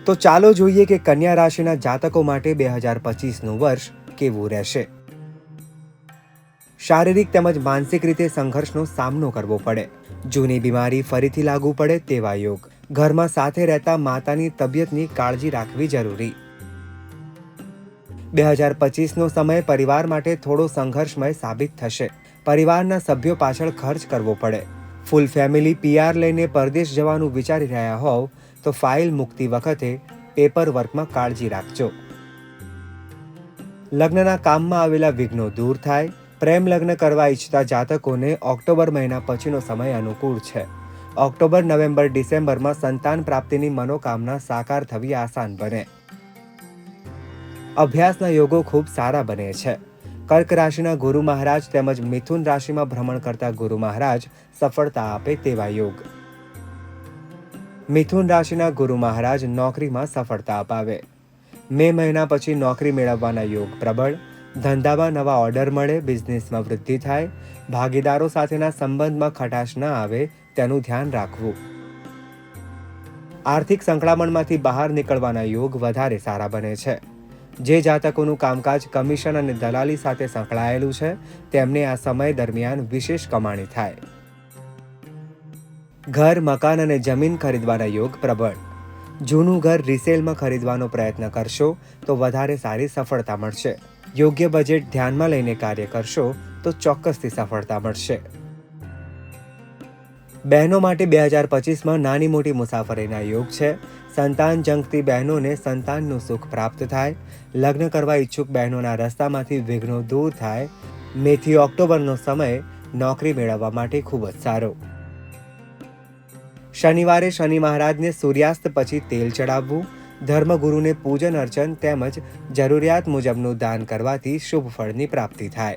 તો ચાલો જોઈએ કે કન્યા રાશિના જાતકો માટે 2025નું વર્ષ કેવું રહેશે। શારીરિક તેમજ માનસિક રીતે સંઘર્ષનો સામનો કરવો પડે, જૂની બીમારી ફરીથી લાગુ પડે તેવા યોગ, ઘરમાં સાથે રહેતા માતાની તબિયતની કાળજી રાખવી જરૂરી। 2025નો સમય પરિવાર માટે થોડો સંઘર્ષમય સાબિત થશે। પરિવારના સભ્યો પાછળ ખર્ચ કરવો પડે। ફૂલ ફેમિલી પીઆર લઈને પરદેશ જવાનું વિચારી રહ્યા હોવ તો ફાઇલ મૂકતી વખતે પેપર વર્કમાં કાળજી રાખજો। લગ્નના કામમાં આવેલા વિઘ્નો દૂર થાય। પ્રેમ લગ્ન કરવા ઈચ્છતા જાતકોને ઓક્ટોબર મહિના પછીનો સમય અનુકૂળ છે। ઓક્ટોબર, નવેમ્બર, ડિસેમ્બરમાં સંતાન પ્રાપ્તિની મનોકામના સાકાર થવી આસાન બને। અભ્યાસના યોગો ખૂબ સારા બને છે। કર્ક રાશિના ગુરુ મહારાજ તેમજ મિથુન રાશિમાં ભ્રમણ કરતા ગુરુ મહારાજ સફળતા આપે તેવા યોગ। મિથુન રાશિના ગુરુ મહારાજ નોકરીમાં સફળતા અપાવે। મે મહિના પછી નોકરી મેળવવાના યોગ પ્રબળ। ધંધામાં નવા ઓર્ડર મળે, બિઝનેસમાં વૃદ્ધિ થાય। ભાગીદારો સાથેના સંબંધમાં ખટાશ ન આવે તેનું ધ્યાન રાખવું। આર્થિક સંકળામણમાંથી બહાર નીકળવાના યોગ વધારે સારા બને છે। જે જાતકોનું કામકાજ કમિશન અને દલાલી સાથે સંકળાયેલું છે તેમને આ સમય દરમિયાન વિશેષ કમાણી થાય। ઘર, મકાન અને જમીન ખરીદવાના યોગ પ્રબળ। જૂનું ઘર રિસેલમાં ખરીદવાનો પ્રયત્ન કરશો તો વધારે સારી સફળતા મળશે। યોગ્ય બજેટ ધ્યાનમાં લઈને કાર્ય કરશો તો ચોક્કસથી સફળતા મળશે। બહેનો માટે 2025માં નાની મોટી મુસાફરીના યોગ છે। સંતાન જંગતી બહેનોને સંતાનનું સુખ પ્રાપ્ત થાય। લગ્ન કરવા ઈચ્છુક બહેનોના રસ્તામાંથી વિઘ્નો દૂર થાય। મેથી ઓક્ટોબરનો સમય નોકરી મેળવવા માટે ખૂબ જ સારો। શનિવારે શનિ મહારાજને સૂર્યાસ્ત પછી તેલ ચડાવવું, ધર્મગુરુને પૂજન અર્ચન તેમજ જરૂરિયાત મુજબનું દાન કરવાથી શુભ ફળની પ્રાપ્તિ થાય।